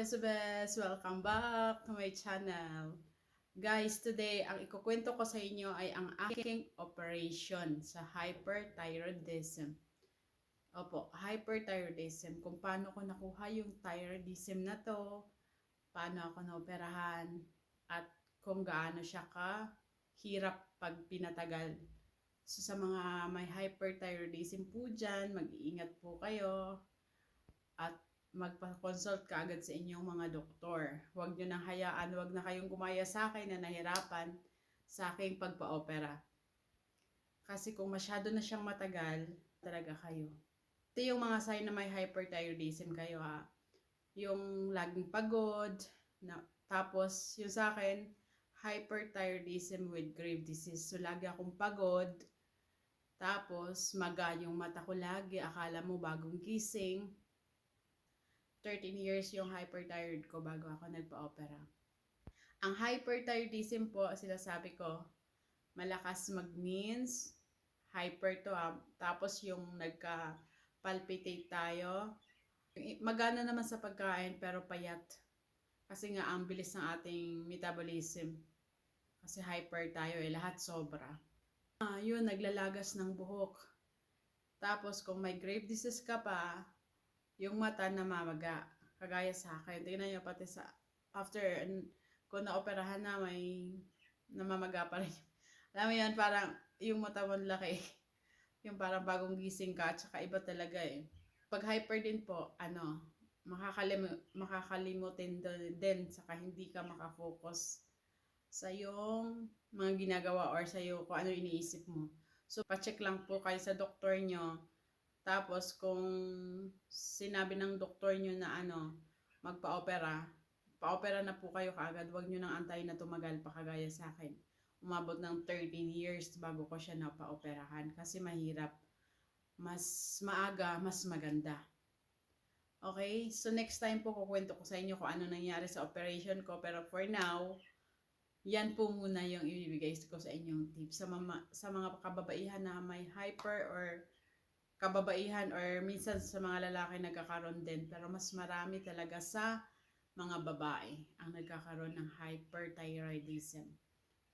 Besubes! Welcome back to my channel. Guys, today ang ikukwento ko sa inyo ay ang aking operation sa hyperthyroidism. Opo, hyperthyroidism. Kung paano ko nakuha yung thyroidism na to, paano ako naoperahan, at kung gaano siya kahirap pag pinatagal. So, sa mga may hyperthyroidism po dyan, mag-iingat po kayo at magpa-consult ka agad sa inyong mga doktor. Huwag nyo nang hayaan, huwag na kayong gumaya sa akin na nahirapan sa aking pagpa-opera. Kasi kung masyado na siyang matagal, talaga kayo. Ito yung mga sign na may hyperthyroidism kayo ha. Yung laging pagod, tapos yung sa akin, hyperthyroidism with grave disease. So lagi akong pagod, tapos maga yung mata ko lagi, akala mo bagong gising. 13 years yung hyperthyroid ko bago ako nagpa-opera. Ang hyperthyroidism po, sinasabi ko, malakas mag-means, hyper to tapos yung nagka-palpitate tayo. Magana naman sa pagkain pero payat. Kasi nga ang bilis ng ating metabolism. Kasi hyper tayo lahat sobra. Yun, naglalagas ng buhok. Tapos kung may grave disease ka pa, yung mata namamaga, kagaya sa akin. Tingnan nyo pati sa, after, kung naoperahan na, may namamaga pa rin. Alam mo yan, parang yung mata mo laki. Yung parang bagong gising ka, at saka iba talaga eh. Pag hyper din po, makakalimutin din, saka hindi ka makafocus sa yung mga ginagawa or sa yung kung ano iniisip mo. So, pacheck lang po kayo sa doktor nyo. Tapos, kung sinabi ng doktor nyo na magpa-opera, pa-opera na po kayo kaagad. Huwag nyo nang antayin na tumagal pa kagaya sa akin. Umabot ng 13 years bago ko siya napa-operahan kasi mahirap. Mas maaga, mas maganda. Okay? So, next time po kukwento ko sa inyo kung ano nangyari sa operation ko. Pero for now, yan po muna yung ibibigay ko sa inyong tips. Sa mga kababaihan na may hyper or kababaihan or minsan sa mga lalaki nagkakaroon din, pero mas marami talaga sa mga babae ang nagkakaroon ng hyperthyroidism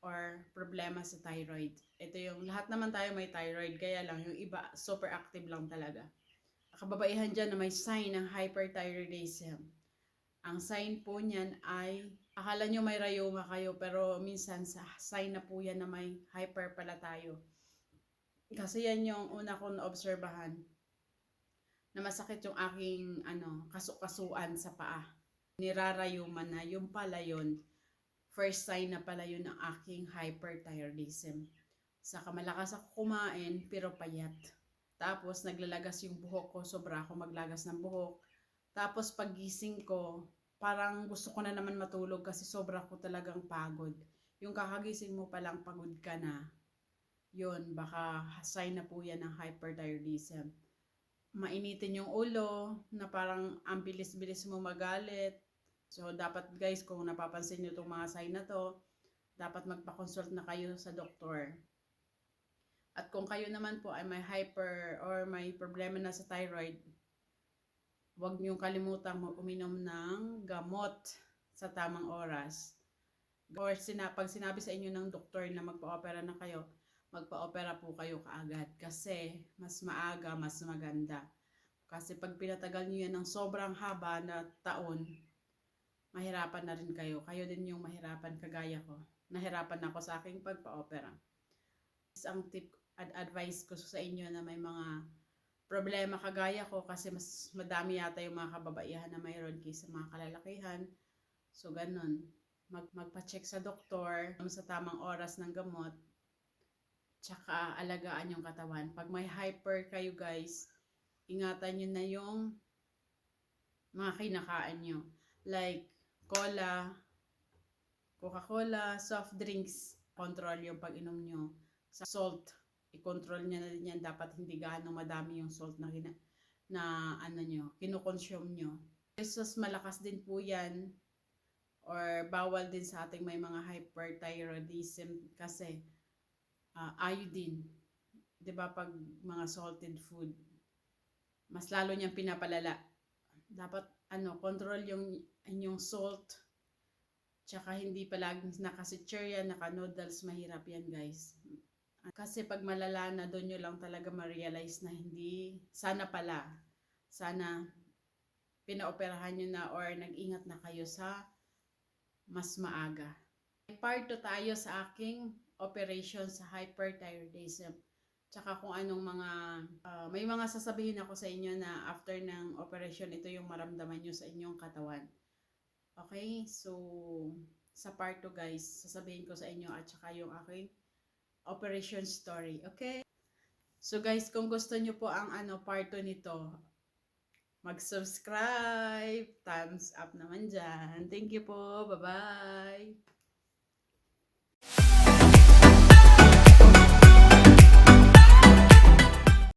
or problema sa thyroid. Ito yung lahat naman tayo may thyroid, kaya lang yung iba super active lang talaga. Kababaihan dyan na may sign ng hyperthyroidism. Ang sign po niyan ay akala nyo may rayuma kayo, pero minsan sa sign na po yan na may hyper pala tayo. Kasi yan yung una kong naobserbahan na masakit yung aking kasukasuan sa paa. Nirarayuman na, yung pala yun. First sign na pala yun ng aking hyperthyroidism. Saka malakas ako kumain pero payat. Tapos naglalagas yung buhok ko, sobra ako maglagas ng buhok. Tapos pagising ko, parang gusto ko na naman matulog kasi sobra ko talagang pagod. Yung kakagising mo palang pagod ka na. Yun, baka sign na po yan ng hyperthyroidism. Mainitin yung ulo, na parang ang bilis-bilis mo magalit. So, dapat guys, kung napapansin nyo itong mga sign na to, dapat magpa-consult na kayo sa doktor. At kung kayo naman po ay may hyper or may problema na sa thyroid, huwag niyong kalimutang uminom ng gamot sa tamang oras. Or pag sinabi sa inyo ng doktor na magpa-opera na kayo, magpa-opera po kayo kaagad kasi mas maaga, mas maganda. Kasi pag pinatagal niyo yan ng sobrang haba na taon, mahirapan na rin kayo. Kayo din yung mahirapan kagaya ko. Nahirapan ako sa aking pagpa-opera. Ang tip at advice ko sa inyo na may mga problema kagaya ko kasi mas madami yata yung mga kababaihan na mayroon kaysa mga kalalakihan. So ganun, magpa-check sa doktor sa tamang oras ng gamot. Tsaka alagaan yung katawan. Pag may hyper kayo guys, ingatan nyo na yung mga kinakain nyo. Like cola, Coca-Cola, soft drinks. Control yung pag-inom nyo. Sa salt, i-control nyo na din yan. Dapat hindi gaano madami yung salt na kinukonsume nyo. Jesus, malakas din po yan. Or bawal din sa ating may mga hyperthyroidism kasi iodine, 'di ba, pag mga salted food, mas lalo niyang pinapalala. Dapat control yung inyong salt, tsaka hindi palaging naka-cesarean, naka-noodles, mahirap yan guys. Kasi pag malala na, doon nyo lang talaga ma-realize na hindi, sana pinaoperahan nyo na or nag-ingat na kayo sa mas maaga. Part 2 tayo sa aking operation sa hyperthyroidism. Tsaka kung anong may mga sasabihin ako sa inyo na after ng operation, ito yung maramdaman nyo sa inyong katawan. Okay, so sa part 2 guys, sasabihin ko sa inyo at saka yung aking operation story. Okay? So guys, kung gusto nyo po ang part 2 nito, mag-subscribe, thumbs up naman dyan. Thank you po, bye-bye!